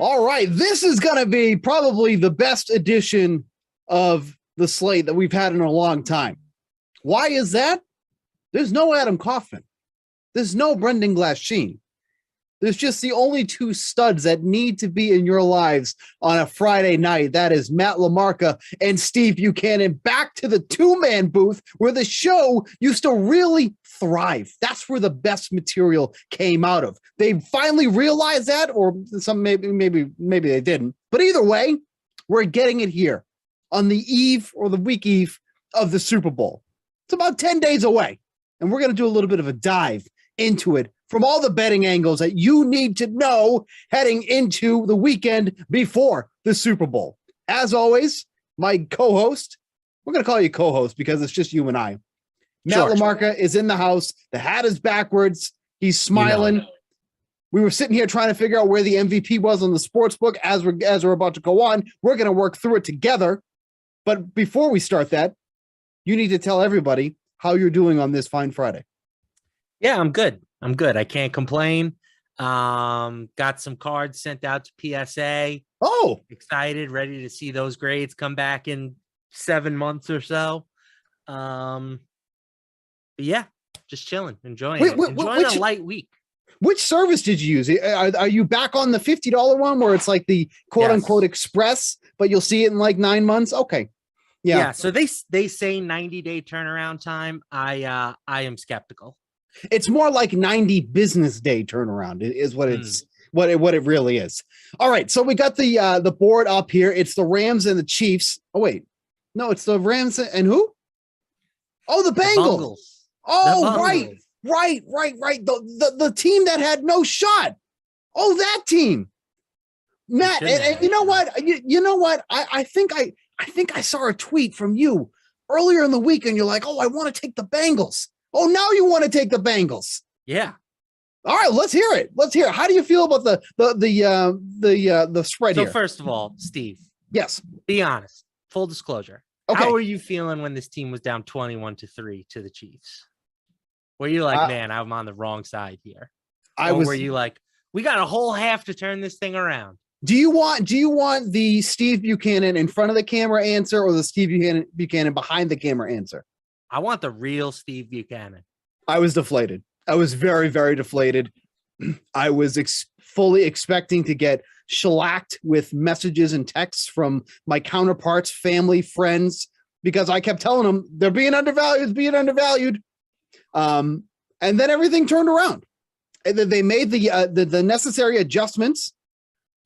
All right, this is going to be probably the best edition of the slate that we've had in a long time. Why is that? There's no Adam Kaufman. There's no Brendan Glasheen. There's just the only two studs that need to be in your lives on a Friday night. That is Matt LaMarca and Steve Buchanan, back to the two-man booth where the show used to really thrive. That's where the best material came out of. They finally realized that, or some maybe they didn't. But either way, we're getting it here on the eve or the week eve of the Super Bowl. It's about 10 days away, and we're going to do a little bit of a dive into it from all the betting angles that you need to know heading into the weekend before the Super Bowl. As always, my co-host, we're going to call you co-host because it's just you and I. Matt LaMarca is in the house. The hat is backwards. He's smiling. We were sitting here trying to figure out where the MVP was on the sports book as we're about to go on. We're going to work through it together. But before we start that, you need to tell everybody how you're doing on this fine Friday. Yeah, I'm good. I can't complain. Got some cards sent out to PSA. Oh, excited, ready to see those grades come back in 7 months or so. But yeah, just chilling, enjoying a light week. Which service did you use? Are you back on the $50 one where it's like the quote unquote express, but you'll see it in like 9 months? Okay. Yeah. So they say 90-day turnaround time. I am skeptical. It's more like 90 business day turnaround is what it's what it really is. All right, so we got the board up here. It's the Rams and the Chiefs. Oh wait, no, it's the Rams and who? Oh, the Bengals. Oh, right. The team that had no shot. Oh, that team. Matt, and you know what? You know what? I think I saw a tweet from you earlier in the week, and you're like, "Oh, I want to take the Bengals." Oh, now you want to take the Bengals? Yeah. All right, let's hear it. How do you feel about the spread here? So first of all, Steve. Yes. Be honest. Full disclosure. Okay. How were you feeling when this team was down 21-3 to the Chiefs? Were you like, man, I'm on the wrong side here? Were you like, we got a whole half to turn this thing around? Do you want the Steve Buchanan in front of the camera answer or the Steve Buchanan behind the camera answer? I want the real Steve Buchanan. I was deflated. I was very, very deflated. I was fully expecting to get shellacked with messages and texts from my counterparts, family, friends, because I kept telling them they're being undervalued. And then everything turned around. And then they made the necessary adjustments.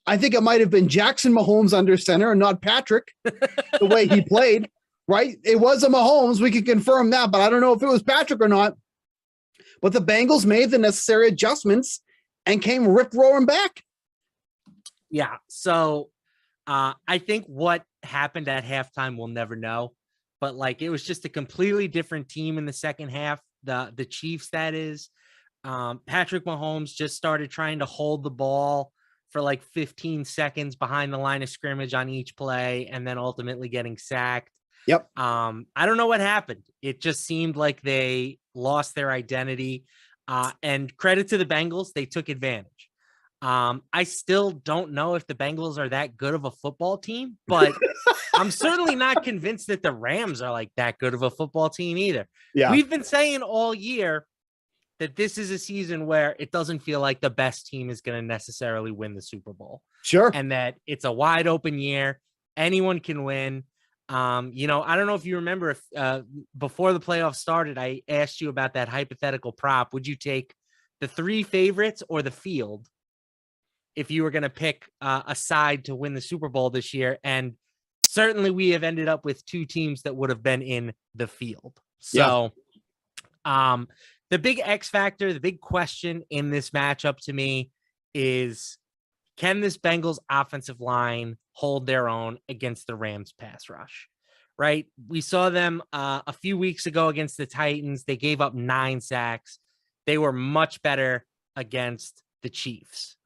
I think it might have been Jackson Mahomes under center and not Patrick, the way he played. Right? It was a Mahomes. We can confirm that, but I don't know if it was Patrick or not. But the Bengals made the necessary adjustments and came rip-roaring back. Yeah. So I think what happened at halftime, we'll never know. But like, it was just a completely different team in the second half. The Chiefs, that is. Patrick Mahomes just started trying to hold the ball for like 15 seconds behind the line of scrimmage on each play and then ultimately getting sacked. Yep. I don't know what happened. It just seemed like they lost their identity. And credit to the Bengals, they took advantage. I still don't know if the Bengals are that good of a football team, but I'm certainly not convinced that the Rams are like that good of a football team either. Yeah. We've been saying all year that this is a season where it doesn't feel like the best team is going to necessarily win the Super Bowl. Sure. And that it's a wide open year. Anyone can win. I don't know if you remember if before the playoffs started, I asked you about that hypothetical prop. Would you take the 3 favorites or the field if you were going to pick a side to win the Super Bowl this year? And certainly we have ended up with 2 teams that would have been in the field. So the big X factor, the big question in this matchup to me is, can this Bengals offensive line hold their own against the Rams pass rush? Right? We saw them a few weeks ago against the Titans. They gave up 9 sacks. They were much better against the Chiefs.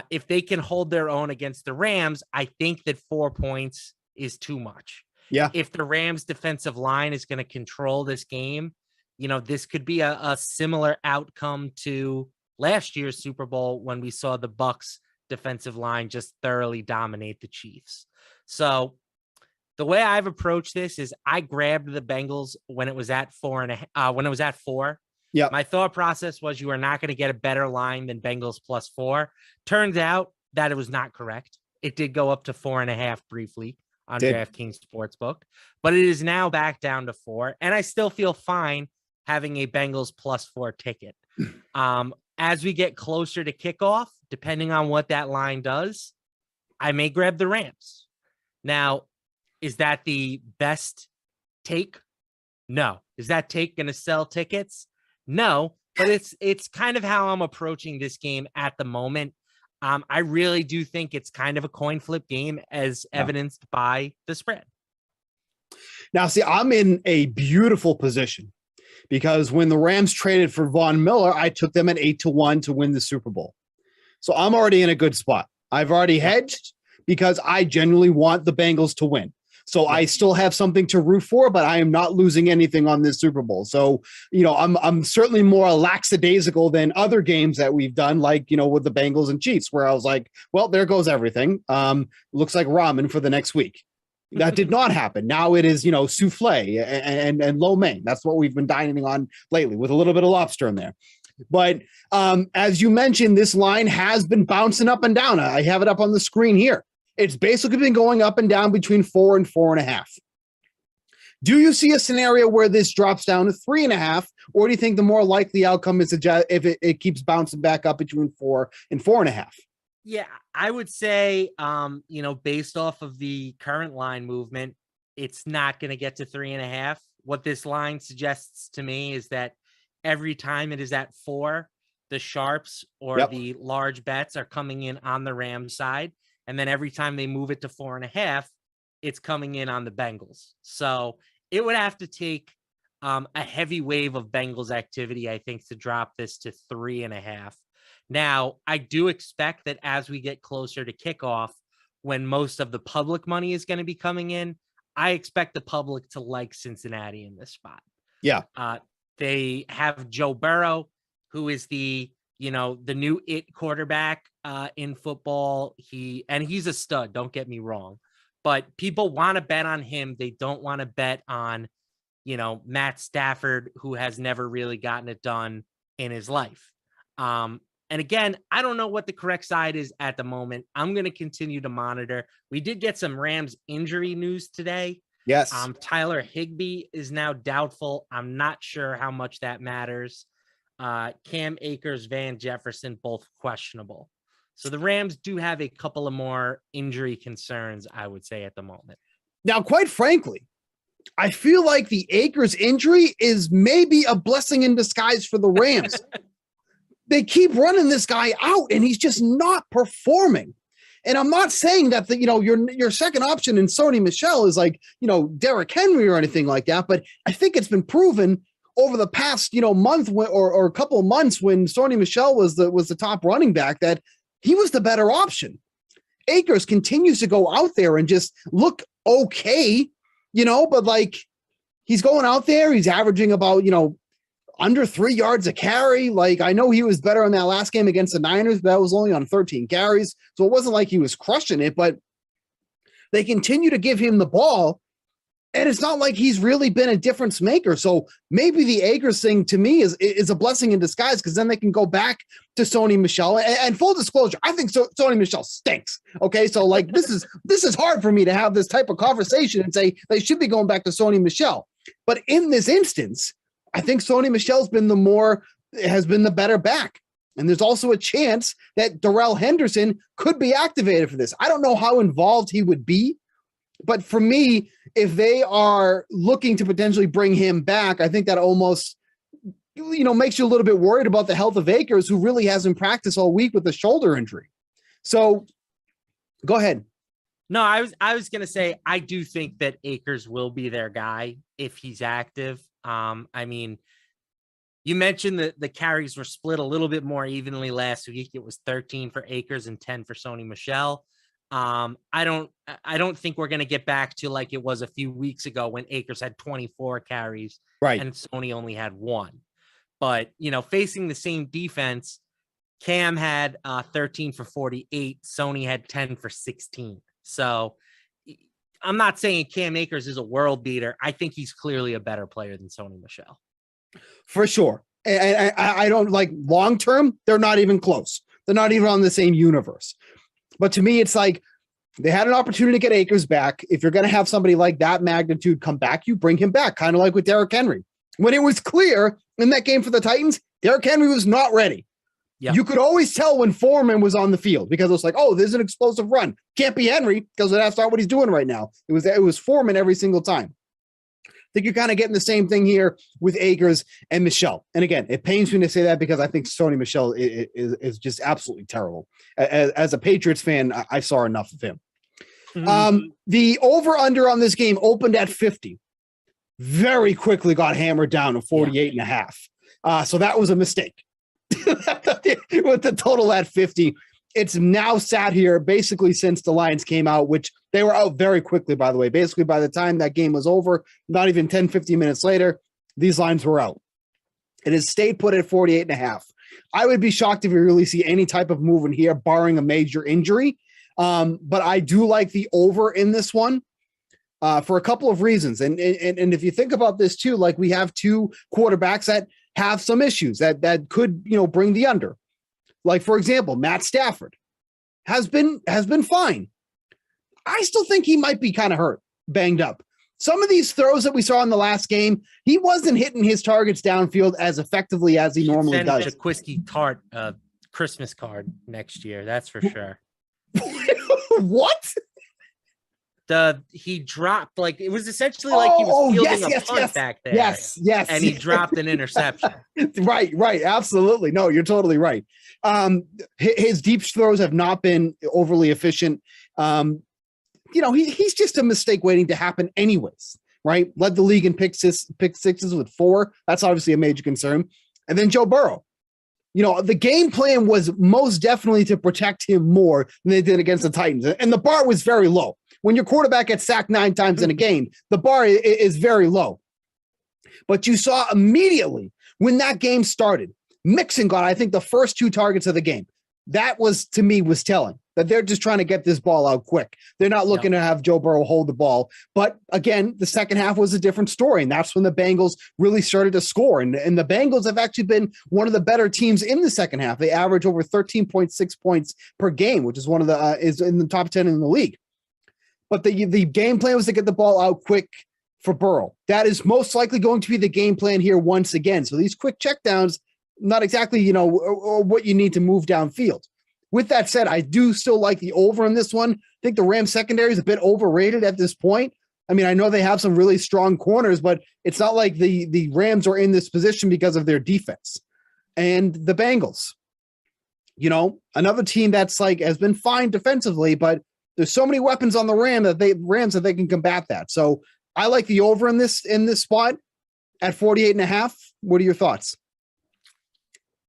If they can hold their own against the Rams, I think that 4 points is too much. Yeah. If the Rams defensive line is going to control this game, this could be a similar outcome to last year's Super Bowl when we saw the Bucs defensive line just thoroughly dominate the Chiefs. So the way I've approached this is I grabbed the Bengals when it was at 4. Yeah. My thought process was you are not going to get a better line than Bengals +4. Turns out that it was not correct. It did go up to 4.5 briefly on DraftKings Sportsbook, but it is now back down to 4. And I still feel fine having a Bengals +4 ticket. As we get closer to kickoff, depending on what that line does, I may grab the Rams. Now, is that the best take? No. Is that take going to sell tickets? No, but it's kind of how I'm approaching this game at the moment. I really do think it's kind of a coin flip game as evidenced by the spread. Now, see, I'm in a beautiful position because when the Rams traded for Von Miller, I took them at 8-1 to win the Super Bowl. So I'm already in a good spot. I've already hedged because I genuinely want the Bengals to win. So I still have something to root for, but I am not losing anything on this Super Bowl. So, I'm certainly more lackadaisical than other games that we've done, like, with the Bengals and Chiefs, where I was like, well, there goes everything. Looks like ramen for the next week. That did not happen. Now it is, souffle and lo mein. That's what we've been dining on lately with a little bit of lobster in there. But as you mentioned, this line has been bouncing up and down. I have it up on the screen here. It's basically been going up and down between 4 and 4.5. Do you see a scenario where this drops down to 3.5, or do you think the more likely outcome is if it keeps bouncing back up between 4 and 4.5? Yeah, I would say, based off of the current line movement, it's not going to get to 3.5. What this line suggests to me is that every time it is at 4, the sharps or the large bets are coming in on the Rams side. And then every time they move it to 4.5, it's coming in on the Bengals. So it would have to take a heavy wave of Bengals activity, I think, to drop this to 3.5. Now, I do expect that as we get closer to kickoff, when most of the public money is going to be coming in, I expect the public to like Cincinnati in this spot. Yeah. They have Joe Burrow, who is the new it quarterback in football. He's a stud. Don't get me wrong, but people want to bet on him. They don't want to bet on, Matt Stafford, who has never really gotten it done in his life. And again, I don't know what the correct side is at the moment. I'm going to continue to monitor. We did get some Rams injury news today. Yes. Tyler Higby is now doubtful. I'm not sure how much that matters. Cam Akers, Van Jefferson, both questionable. So the Rams do have a couple of more injury concerns, I would say, at the moment. Now, quite frankly, I feel like the Akers injury is maybe a blessing in disguise for the Rams. They keep running this guy out, and he's just not performing. And I'm not saying that your second option in Sony Michel is like, Derrick Henry or anything like that, but I think it's been proven over the past, month or a couple of months when Sony Michel was the top running back that he was the better option. Akers continues to go out there and just look okay, but like he's going out there, he's averaging about, under 3 yards a carry. Like, I know he was better in that last game against the Niners, but that was only on 13 carries. So it wasn't like he was crushing it, but they continue to give him the ball. And it's not like he's really been a difference maker. So maybe the Akers thing to me is a blessing in disguise, because then they can go back to Sony Michel. And full disclosure, I think Sony Michel stinks. Okay, so like this is hard for me to have this type of conversation and say they should be going back to Sony Michel. But in this instance, I think Sony Michel's has been the better back. And there's also a chance that Darrell Henderson could be activated for this. I don't know how involved he would be, but for me, if they are looking to potentially bring him back, I think that almost, makes you a little bit worried about the health of Akers, who really hasn't practiced all week with a shoulder injury. So go ahead. No, I was going to say, I do think that Akers will be their guy if he's active. I mean, you mentioned that the carries were split a little bit more evenly last week. It was 13 for Akers and 10 for Sony Michel. I don't think we're going to get back to like it was a few weeks ago when Akers had 24 carries, right, and Sony only had 1. But, facing the same defense, Cam had 13 for 48. Sony had 10 for 16. So I'm not saying Cam Akers is a world beater. I think he's clearly a better player than Sony Michel. For sure. And I don't like long term. They're not even close. They're not even on the same universe. But to me, it's like they had an opportunity to get Akers back. If you're going to have somebody like that magnitude come back, you bring him back, kind of like with Derrick Henry. When it was clear in that game for the Titans, Derrick Henry was not ready. Yep. You could always tell when Foreman was on the field because it was like, oh, there's an explosive run. Can't be Henry because that's not what he's doing right now. It was Foreman every single time. I think you're kind of getting the same thing here with Akers and Michel. And again, it pains me to say that because I think Sony Michel is just absolutely terrible. As a Patriots fan, I saw enough of him. Mm-hmm. The over-under on this game opened at 50. Very quickly got hammered down to 48 and a half. So that was a mistake. With the total at 50, it's now sat here basically since the Lions came out, which they were out very quickly, by the way. Basically, by the time that game was over, not even 10, 15 minutes later, these lines were out. It is stayed put at 48 and a half. I would be shocked if we really see any type of movement here, barring a major injury. But I do like the over in this one for a couple of reasons. And if you think about this too, like we have two quarterbacks that have some issues that could, bring the under. Like, for example, Matt Stafford has been fine. I still think he might be kind of hurt, banged up. Some of these throws that we saw in the last game, he wasn't hitting his targets downfield as effectively as he normally does. Send Jaquiski Tart Christmas card next year, that's for sure. What? He dropped, like, it was essentially like he was fielding a punt back there. Yes. And he dropped an interception. Right. Absolutely. No, you're totally right. His deep throws have not been overly efficient. He's just a mistake waiting to happen anyways, right? Led the league in pick sixes with 4. That's obviously a major concern. And then Joe Burrow. The game plan was most definitely to protect him more than they did against the Titans. And the bar was very low. When your quarterback gets sacked 9 times in a game, the bar is very low. But you saw immediately when that game started, Mixon got, I think, the first 2 targets of the game. That was, to me, was telling that they're just trying to get this ball out quick. They're not looking to have Joe Burrow hold the ball. But again, the second half was a different story. And that's when the Bengals really started to score. And the Bengals have actually been one of the better teams in the second half. They average over 13.6 points per game, which is one of the is in the top 10 in the league. But the game plan was to get the ball out quick for Burrow. That is most likely going to be the game plan here once again. So these quick checkdowns, not exactly, what you need to move downfield. With that said, I do still like the over in this one. I think the Rams secondary is a bit overrated at this point. I mean, I know they have some really strong corners, but it's not like the Rams are in this position because of their defense. And the Bengals, another team that's has been fine defensively, but there's so many weapons on the Rams that they can combat that. So I like the over in this spot at 48 and a half. What are your thoughts?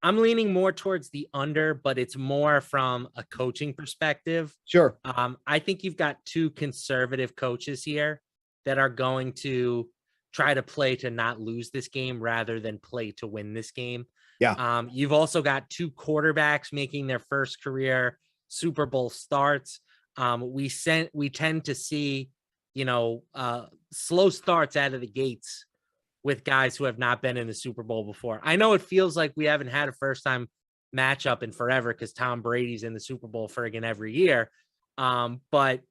I'm leaning more towards the under, but it's more from a coaching perspective. Sure. I think you've got 2 conservative coaches here that are going to try to play to not lose this game rather than play to win this game. Yeah. You've also got 2 quarterbacks making their first career Super Bowl starts. We tend to see, slow starts out of the gates with guys who have not been in the Super Bowl before. I know it feels like we haven't had a first-time matchup in forever because Tom Brady's in the Super Bowl friggin' every year. But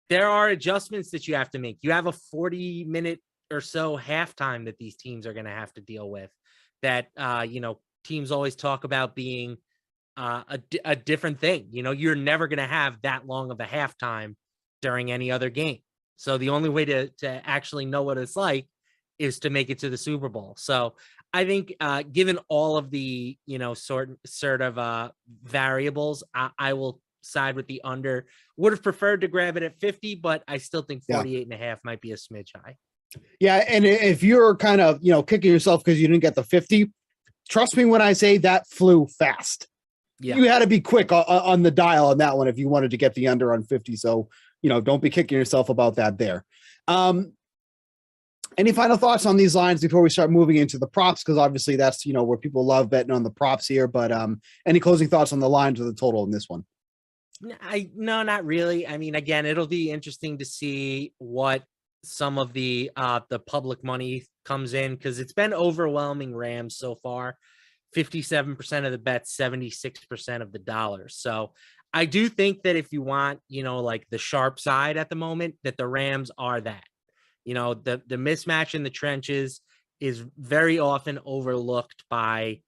there are adjustments that you have to make. You have a 40-minute or so halftime that these teams are going to have to deal with that, teams always talk about being a different thing. You're never going to have that long of a halftime during any other game. So the only way to actually know what it's like is to make it to the Super Bowl. So I think given all of the, sort of variables, I will side with the under. Would have preferred to grab it at 50, but I still think 48 and a half might be a smidge high. Yeah. And if you're kind of, kicking yourself because you didn't get the 50, trust me when I say that flew fast. Yeah. You had to be quick on the dial on that one if you wanted to get the under on 50. So, don't be kicking yourself about that there. Any final thoughts on these lines before we start moving into the props? Because obviously that's, where people love betting on the props here. But any closing thoughts on the lines or the total in this one? No, not really. I mean, again, it'll be interesting to see what some of the public money comes in, because it's been overwhelming Rams so far. 57% of the bets, 76% of the dollars. So I do think that if you want, like the sharp side at the moment, that the Rams are that. The mismatch in the trenches is very often overlooked by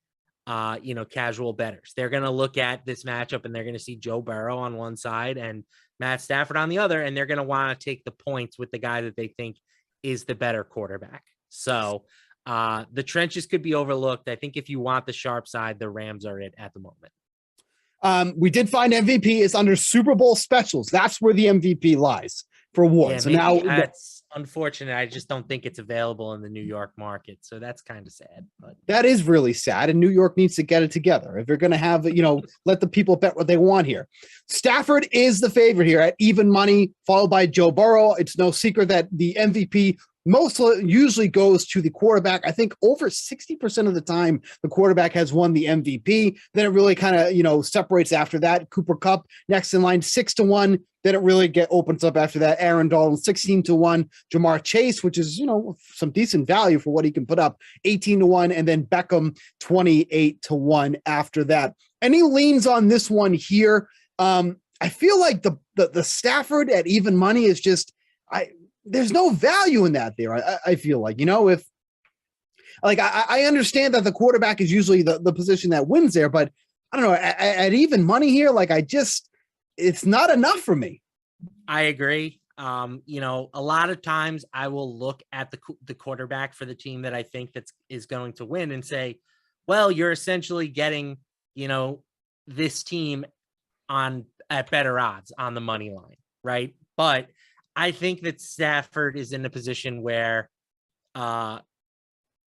casual bettors. They're going to look at this matchup and they're going to see Joe Burrow on one side and Matt Stafford on the other, and they're going to want to take the points with the guy that they think is the better quarterback. So the trenches could be overlooked. I think if you want the sharp side, the Rams are it at the moment. We did find MVP is under Super Bowl specials. That's where the MVP lies for awards. Yeah, so now that's unfortunate. I just don't think it's available in the New York market. So that's kind of sad. But that is really sad. And New York needs to get it together. If they're going to have, let the people bet what they want here. Stafford is the favorite here at even money, followed by Joe Burrow. It's no secret that the MVP usually goes to the quarterback. I think over 60% of the time the quarterback has won the MVP. Then it really kind of, separates after that. Cooper Kupp next in line, 6-1. Then it really opens up after that. Aaron Donald, 16-1. Jamar Chase, which is, some decent value for what he can put up, 18-1. And then Beckham, 28-1 after that. Any leans on this one here? I feel like the Stafford at even money is just, there's no value in that there. I feel like, if like, I understand that the quarterback is usually the position that wins there, but I don't know, at even money here, like it's not enough for me. I agree. A lot of times I will look at the quarterback for the team that I think is going to win and say, well, you're essentially getting, this team at better odds on the money line. Right. But I think that Stafford is in a position where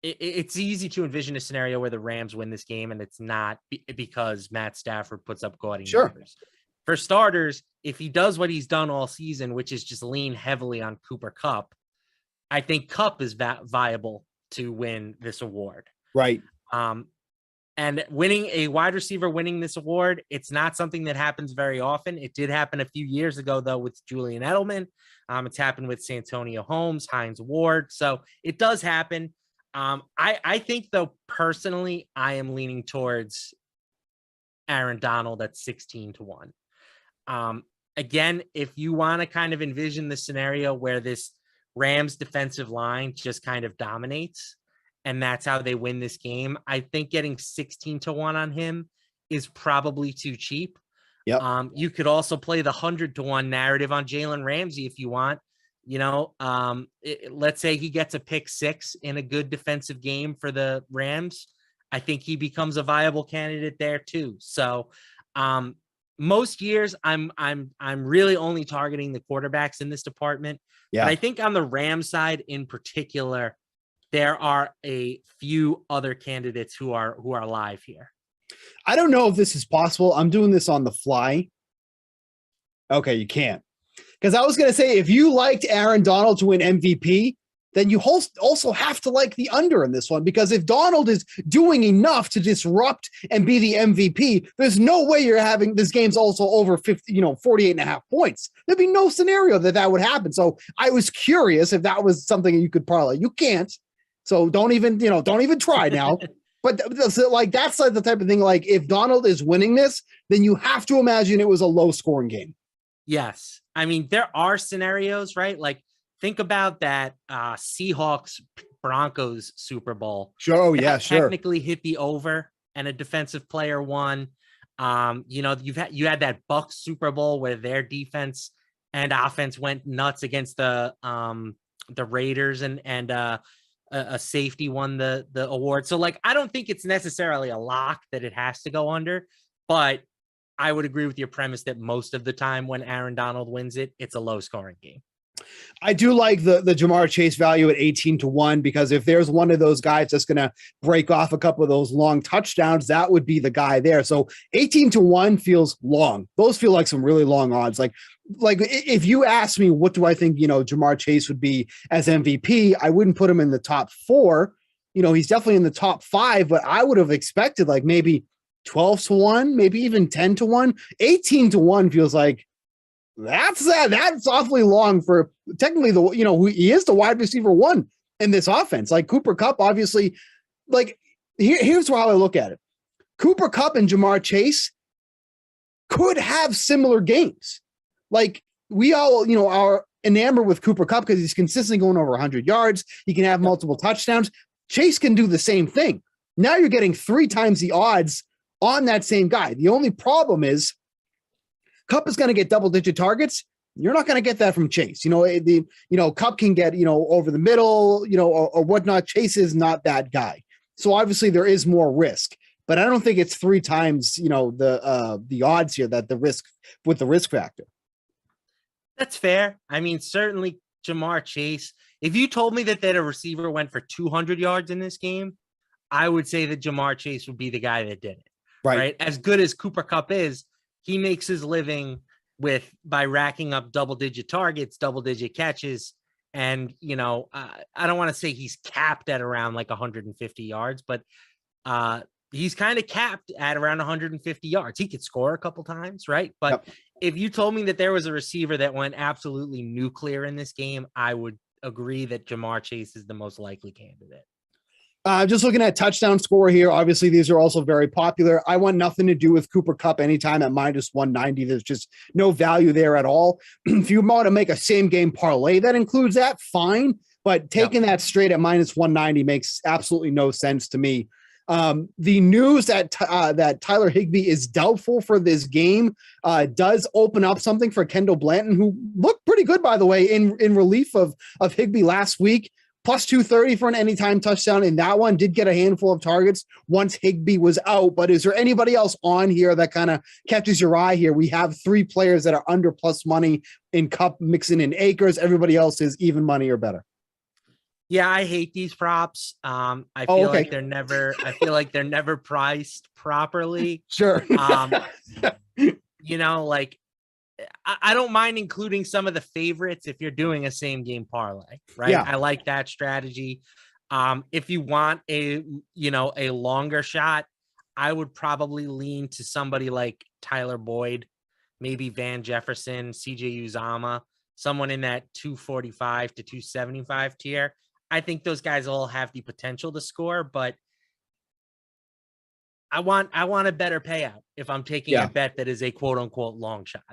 it's easy to envision a scenario where the Rams win this game, and it's not because Matt Stafford puts up gaudy numbers. For starters, if he does what he's done all season, which is just lean heavily on Cooper Kupp, I think Kupp is viable to win this award. Right. And winning a wide receiver winning this award, it's not something that happens very often. It did happen a few years ago, though, with Julian Edelman. It's happened with Santonio Holmes, Hines Ward. So it does happen. I think, though, personally, I am leaning towards Aaron Donald at 16-1. Again, if you want to kind of envision the scenario where this Rams defensive line just kind of dominates, and that's how they win this game, I think getting 16-1 on him is probably too cheap. Yep. You could also play the 100-1 narrative on Jalen Ramsey if you want. Let's say he gets a pick six in a good defensive game for the Rams. I think he becomes a viable candidate there too. So most years I'm really only targeting the quarterbacks in this department. Yeah. But I think on the Rams side in particular, there are a few other candidates who are live here. I don't know if this is possible. I'm doing this on the fly. Okay, you can't. Because I was going to say, if you liked Aaron Donald to win MVP, then you also have to like the under in this one. Because if Donald is doing enough to disrupt and be the MVP, there's no way you're having this game's also over 48.5 points. There'd be no scenario that would happen. So I was curious if that was something you could parlay. You can't. So don't even try now. But that's the type of thing, like if Donald is winning this, then you have to imagine it was a low scoring game. Yes. I mean, there are scenarios, right? Like think about that Seahawks Broncos Super Bowl. Sure. Oh, yeah, sure. Technically hit the over and a defensive player won. You had that Bucks Super Bowl where their defense and offense went nuts against the Raiders and a safety won the award. So I don't think it's necessarily a lock that it has to go under, but I would agree with your premise that most of the time when Aaron Donald wins it, it's a low scoring game. I do like the Jamar Chase value at 18-1, because if there's one of those guys that's going to break off a couple of those long touchdowns, that would be the guy there. So 18-1 feels long. Those feel like some really long odds. Like like if you ask me, what do I think, Jamar Chase would be as MVP? I wouldn't put him in the top 4. He's definitely in the top 5, but I would have expected like maybe 12-1, maybe even 10-1, 18-1 feels like that's awfully long for technically he is the wide receiver 1 in this offense. Like Cooper Kupp, obviously, like here's how I look at it. Cooper Kupp and Jamar Chase could have similar games. Like we all, are enamored with Cooper Kupp because he's consistently going over 100 yards. He can have multiple touchdowns. Chase can do the same thing. Now you're getting 3 times the odds on that same guy. The only problem is Kupp is going to get double-digit targets. You're not going to get that from Chase. Kupp can get, over the middle, or whatnot. Chase is not that guy. So obviously there is more risk, but I don't think it's 3 times, the odds here that the risk with the risk factor. That's fair. I mean, certainly Jamar Chase, if you told me that a receiver went for 200 yards in this game, I would say that Jamar Chase would be the guy that did it. Right? As good as Cooper Kupp is, he makes his living by racking up double-digit targets, double-digit catches. And, I don't want to say he's capped at around like 150 yards, but he's kind of capped at around 150 yards. He could score a couple times, right? But if you told me that there was a receiver that went absolutely nuclear in this game, I would agree that Jamar Chase is the most likely candidate. Just looking at touchdown score here, obviously these are also very popular. I want nothing to do with Cooper Kupp anytime at -190. There's just no value there at all. If you want to make a same game parlay that includes that, fine. But taking that straight at -190 makes absolutely no sense to me. The news that Tyler Higby is doubtful for this game does open up something for Kendall Blanton, who looked pretty good, by the way, in relief of Higby last week. +230 for an anytime touchdown in that one. Did get a handful of targets once Higby was out. But is there anybody else on here that kind of catches your eye here? We have 3 players that are under plus money in Kupp, Mixon, and Akers. Everybody else is even money or better. Yeah, I hate these props. I feel like they're never priced properly. Sure. Like I don't mind including some of the favorites if you're doing a same game parlay, right? Yeah. I like that strategy. If you want a longer shot, I would probably lean to somebody like Tyler Boyd, maybe Van Jefferson, CJ Uzama, someone in that 245 to 275 tier. I think those guys all have the potential to score, but I want a better payout if I'm taking a bet that is a quote unquote long shot.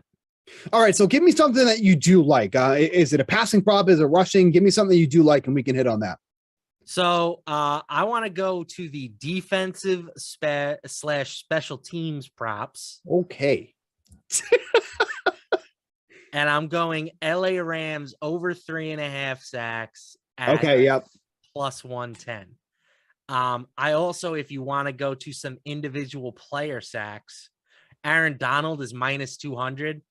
All right, so give me something that you do like. Is it a passing prop? Is it rushing? Give me something you do like, and we can hit on that. So I want to go to the defensive / special teams props. Okay. And I'm going LA Rams over 3.5 sacks. Okay, yep. +110. I also, if you want to go to some individual player sacks, Aaron Donald is -200.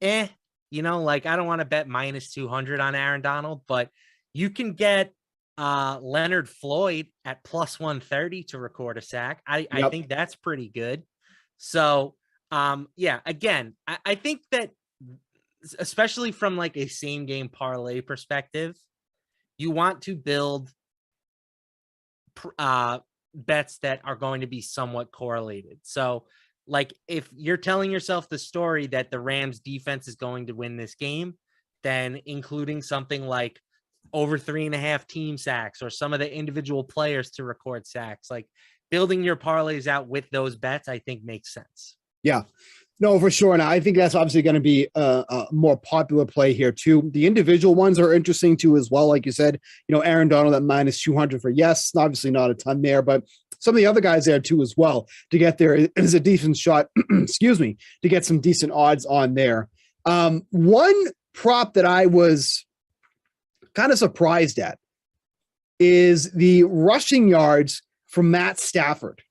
I don't want to bet -200 on Aaron Donald, but you can get Leonard Floyd at +130 to record a sack. I think that's pretty good. So, again, I think that especially from like a same game parlay perspective, you want to build bets that are going to be somewhat correlated. So, like if you're telling yourself the story that the Rams defense is going to win this game, then including something like over 3.5 team sacks or some of the individual players to record sacks, like building your parlays out with those bets, I think makes sense. Yeah, no, for sure. And I think that's obviously going to be a more popular play here too. The individual ones are interesting too, as well. Like you said, Aaron Donald at -200 for yes, obviously not a ton there, but some of the other guys there too, as well, to get there is a decent shot, excuse me, to get some decent odds on there. One prop that I was kind of surprised at is the rushing yards from Matt Stafford.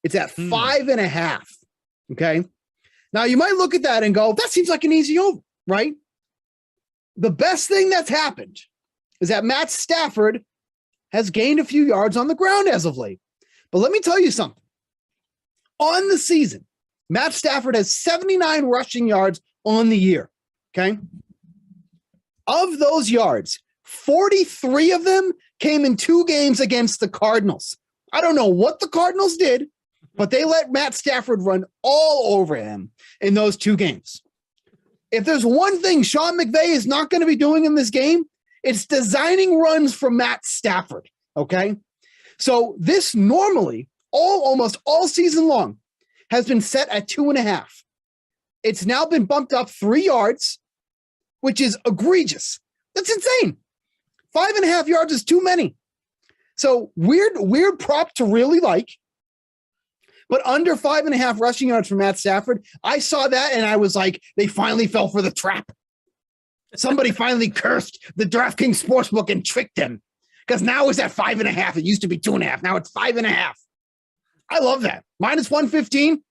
It's at 5.5. Okay. Now you might look at that and go, that seems like an easy over, right? The best thing that's happened is that Matt Stafford has gained a few yards on the ground as of late. But let me tell you something. On the season, Matt Stafford has 79 rushing yards on the year. Okay. Of those yards, 43 of them came in 2 games against the Cardinals. I don't know what the Cardinals did, but they let Matt Stafford run all over him in those 2 games. If there's one thing Sean McVay is not going to be doing in this game, it's designing runs for Matt Stafford. Okay. So this normally almost all season long has been set at 2.5. It's now been bumped up 3 yards, which is egregious. That's insane. 5.5 yards is too many. So weird prop to really like. But under 5.5 rushing yards for Matt Stafford, I saw that and I was like, they finally fell for the trap. Somebody finally cursed the DraftKings Sportsbook and tricked them. Because now it's at 5.5. It used to be 2.5. Now it's 5.5. I love that. Minus 115.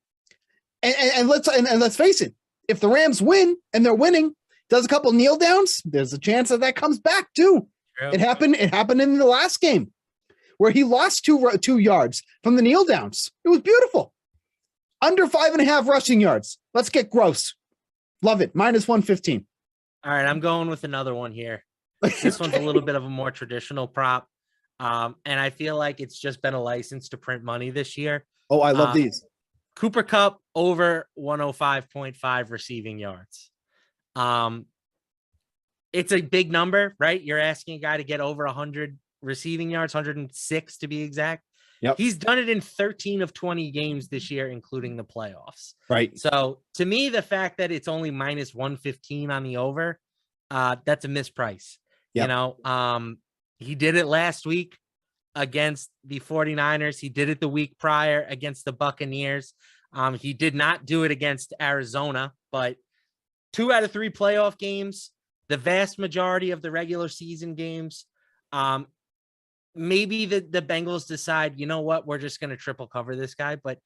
And let's face it. If the Rams win and they're winning, does a couple kneel downs, there's a chance that comes back too. Yep. It happened in the last game where he lost 2 yards from the kneel downs. It was beautiful. Under 5.5 rushing yards. Let's get gross. Love it. Minus 115. All right. I'm going with another one here. This one's a little bit of a more traditional prop. And I feel like it's just been a license to print money this year. Oh, I love these. Cooper Kupp over 105.5 receiving yards. It's a big number, right? You're asking a guy to get over 100 receiving yards, 106 to be exact. Yep. He's done it in 13 of 20 games this year, including the playoffs. Right. So to me, the fact that it's only minus 115 on the over, that's a misprice. Yep. You know, he did it last week against the 49ers. He did it the week prior against the Buccaneers. He did not do it against Arizona, but 2 out of 3 playoff games, the vast majority of the regular season games, maybe the Bengals decide, you know what, we're just going to triple cover this guy. But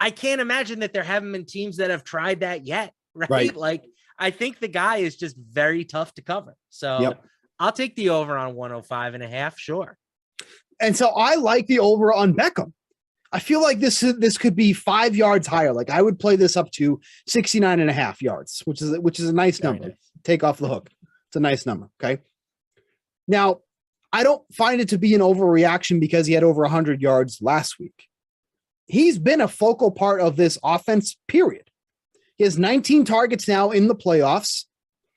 I can't imagine that there haven't been teams that have tried that yet, right? Like, I think the guy is just very tough to cover. So I'll take the over on 105.5, sure. And so I like the over on Beckham. I feel like this could be 5 yards higher. Like I would play this up to 69.5 yards, which is a nice number. Nice. Take off the hook. It's a nice number. Okay. Now, I don't find it to be an overreaction because he had over 100 yards last week. He's been a focal part of this offense, period. He has 19 targets now in the playoffs.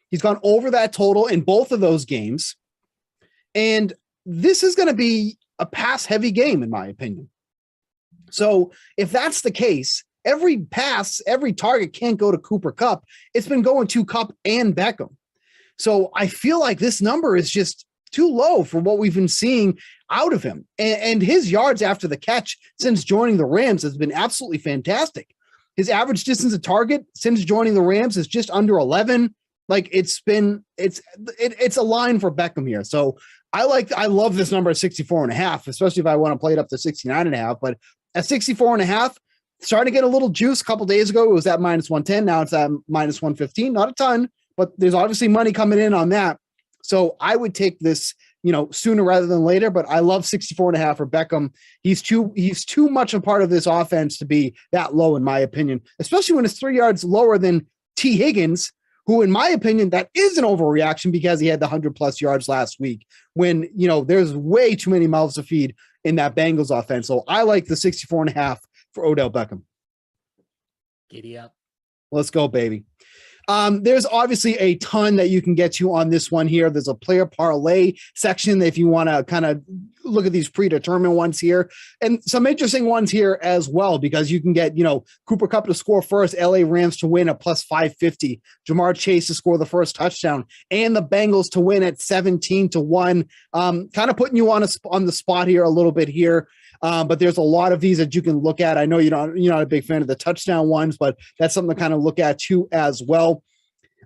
He's gone over that total in both of those games. And this is going to be a pass-heavy game, in my opinion. So if that's the case, every pass, every target can't go to Cooper Kupp. It's been going to Kupp and Beckham. So I feel like this number is just too low for what we've been seeing out of him. And his yards after the catch since joining the Rams has been absolutely fantastic. His average distance to target since joining the Rams is just under 11. Like it's a line for Beckham here. So I love this number at 64.5, especially if I want to play it up to 69.5. But at 64.5, starting to get a little juice. A couple days ago, it was at minus 110. Now it's at minus 115. Not a ton, but there's obviously money coming in on that. So I would take this, sooner rather than later. But I love 64.5 for Beckham. He's too much a part of this offense to be that low, in my opinion, especially when it's 3 yards lower than T. Higgins, who, in my opinion, that is an overreaction because he had the 100+ yards last week when, there's way too many mouths to feed in that Bengals offense. So I like the 64.5 for Odell Beckham. Giddy up. Let's go, baby. There's obviously a ton that you can get to on this one here. There's a player parlay section if you want to kind of look at these predetermined ones here, and some interesting ones here as well, because you can get, Cooper Kupp to score first, LA Rams to win at plus 550, Jamar Chase to score the first touchdown, and the Bengals to win at 17-1. Kind of putting you on the spot here a little bit here. But there's a lot of these that you can look at. I know you're not a big fan of the touchdown ones, but that's something to kind of look at too as well.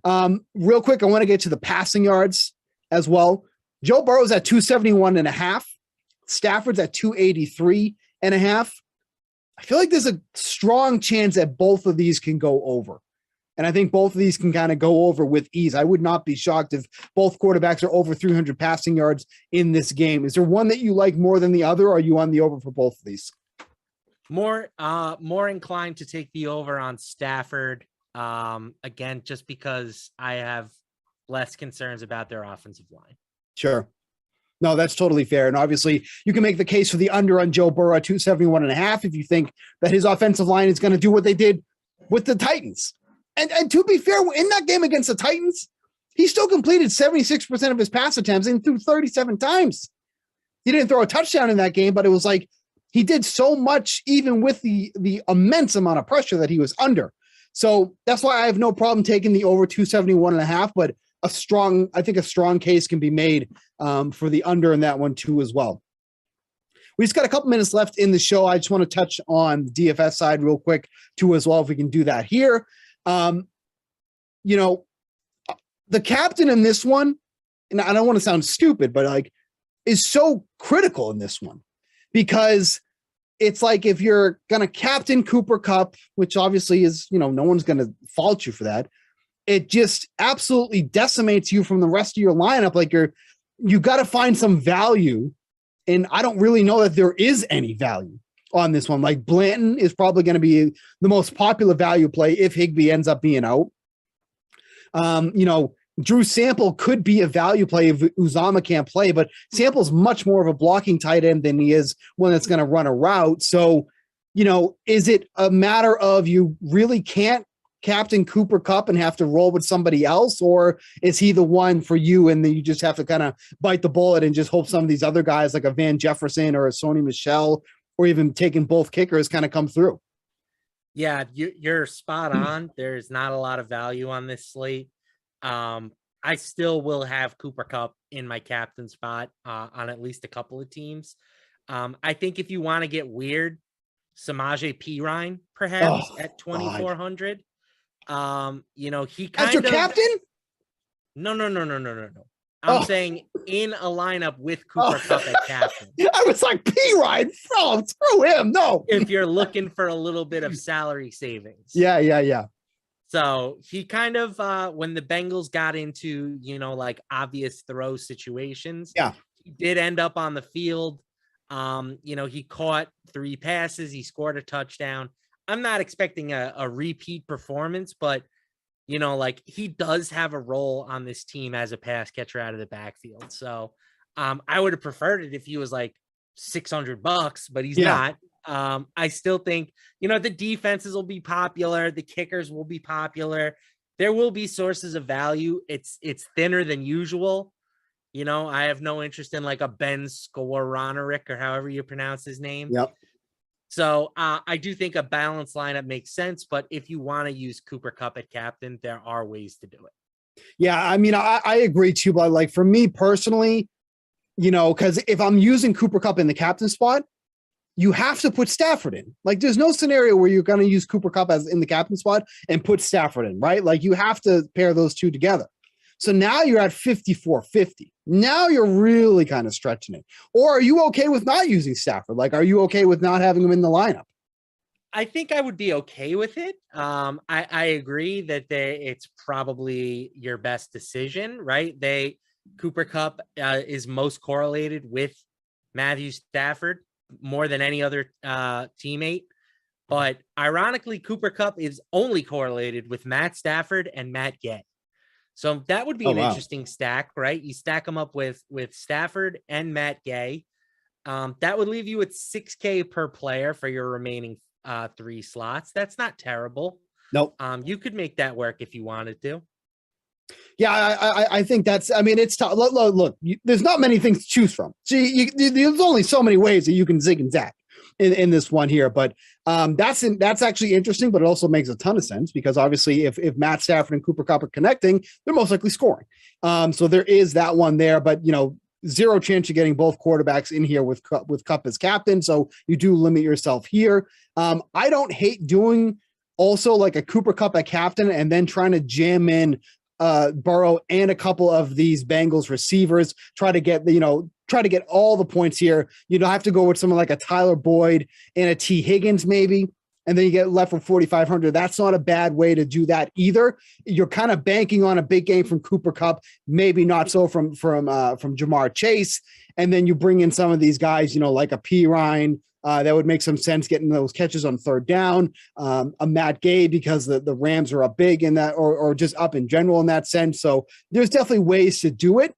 Real quick, I want to get to the passing yards as well. Joe Burrow's at 271.5. Stafford's at 283.5. I feel like there's a strong chance that both of these can go over. And I think both of these can kind of go over with ease. I would not be shocked if both quarterbacks are over 300 passing yards in this game. Is there one that you like more than the other? Or are you on the over for both of these? More inclined to take the over on Stafford Again, just because I have less concerns about their offensive line. Sure. No, that's totally fair. And obviously you can make the case for the under on Joe Burrow at 271.5 if you think that his offensive line is going to do what they did with the Titans. And to be fair, in that game against the Titans, he still completed 76% of his pass attempts and threw 37 times. He didn't throw a touchdown in that game, but it was like he did so much even with the immense amount of pressure that he was under. So that's why I have no problem taking the over 271.5, but I think a strong case can be made for the under in that one too as well. We just got a couple minutes left in the show. I just want to touch on the DFS side real quick too as well, if we can do that here. The captain in this one, and I don't want to sound stupid, but like, is so critical in this one because it's like if you're going to captain Cooper Kupp, which obviously is, no one's going to fault you for that. It just absolutely decimates you from the rest of your lineup. Like you got to find some value. And I don't really know that there is any value on this one. Like Blanton is probably going to be the most popular value play if Higby ends up being out. Drew Sample could be a value play if Uzama can't play, but Sample's much more of a blocking tight end than he is one that's going to run a route. So, is it a matter of you really can't captain Cooper Kupp and have to roll with somebody else, or is he the one for you and then you just have to kind of bite the bullet and just hope some of these other guys like a Van Jefferson or a Sony Michel or even taking both kickers kind of come through? Yeah, you're spot on. There's not a lot of value on this slate. I still will have Cooper Kupp in my captain spot on at least a couple of teams. I think if you want to get weird, Samaje Perine perhaps at 2,400. He kind as your captain? No. I'm saying in a lineup with Cooper Kupp at captain. I was like, Perine, screw him. No. If you're looking for a little bit of salary savings. Yeah. So he kind of, when the Bengals got into, like obvious throw situations, he did end up on the field. He caught 3 passes. He scored a touchdown. I'm not expecting a repeat performance, but, he does have a role on this team as a pass catcher out of the backfield. So I would have preferred it if he was like $600, but he's not. I still think, the defenses will be popular. The kickers will be popular. There will be sources of value. It's thinner than usual. I have no interest in like a Ben Skowronek or however you pronounce his name. Yep. So I do think a balanced lineup makes sense, but if you want to use Cooper Kupp at captain, there are ways to do it. Yeah. I mean, I agree too, but like for me personally, because if I'm using Cooper Kupp in the captain spot, you have to put Stafford in. Like, there's no scenario where you're going to use Cooper Kupp as in the captain spot and put Stafford in, right? Like, you have to pair those two together. So now you're at 54.50. Now you're really kind of stretching it. Or are you okay with not using Stafford? Like, are you okay with not having him in the lineup? I think I would be okay with it. I agree that it's probably your best decision, right? Cooper Kupp is most correlated with Matthew Stafford more than any other teammate. But ironically, Cooper Kupp is only correlated with Matt Stafford and Matt Gay. So that would be an interesting stack, right? You stack them up with Stafford and Matt Gay. That would leave you with $6K per player for your remaining 3 slots. That's not terrible. Nope. You could make that work if you wanted to. Yeah, I think it's tough. Look, there's not many things to choose from. So there's only so many ways that you can zig and zag in this one here. But that's actually interesting, but it also makes a ton of sense because obviously if Matt Stafford and Cooper Kupp are connecting, they're most likely scoring. So there is that one there, but zero chance of getting both quarterbacks in here with Kupp as captain. So you do limit yourself here. I don't hate doing also like a Cooper Kupp at captain and then trying to jam in Burrow and a couple of these Bengals receivers, try to get all the points here. You don't have to go with someone like a Tyler Boyd and a T Higgins maybe, and then you get left with 4,500. That's not a bad way to do that either. You're kind of banking on a big game from Cooper Kupp, maybe not so from Jamar Chase, and then you bring in some of these guys, like a P. Ryan. That would make some sense getting those catches on third down. A Matt Gay, because the Rams are up big in that, or just up in general in that sense. So there's definitely ways to do it.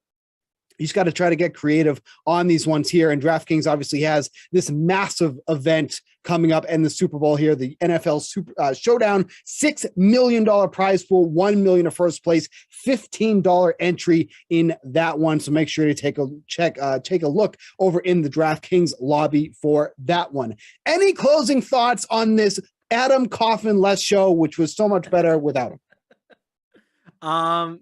You just got to try to get creative on these ones here. And DraftKings obviously has this massive event coming up in the Super Bowl here, the NFL Super Showdown, $6 million prize pool, $1 million of first place, $15 entry in that one. So make sure to take a look over in the DraftKings lobby for that one. Any closing thoughts on this Adam Kaufman-less show, which was so much better without him?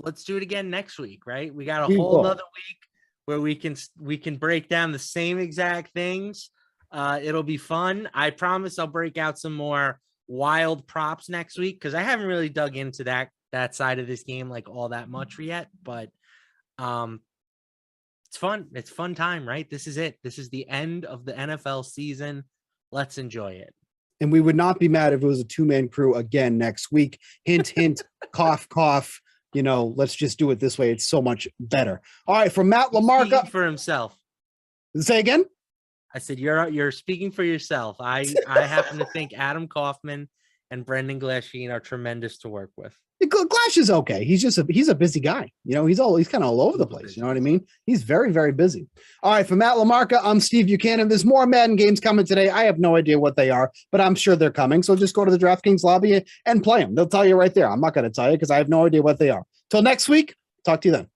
Let's do it again next week, right? We got a whole other week where we can break down the same exact things. It'll be fun. I promise I'll break out some more wild props next week, because I haven't really dug into that side of this game like all that much yet. But it's fun. It's fun time, right? This is it. This is the end of the NFL season. Let's enjoy it. And we would not be mad if it was a two-man crew again next week. Hint, hint, cough, cough. Let's just do it this way. It's so much better. All right, from Matt LaMarca. Speaking for himself. Say again? I said, you're speaking for yourself. I happen to think Adam Kaufman and Brendan Glasheen are tremendous to work with. Glash is okay. He's a busy guy. He's kind of all over the place. You know what I mean? He's very, very busy. All right, from Matt LaMarca, I'm Steve Buchanan. There's more Madden games coming today. I have no idea what they are, but I'm sure they're coming. So just go to the DraftKings lobby and play them. They'll tell you right there. I'm not going to tell you because I have no idea what they are. Till next week, talk to you then.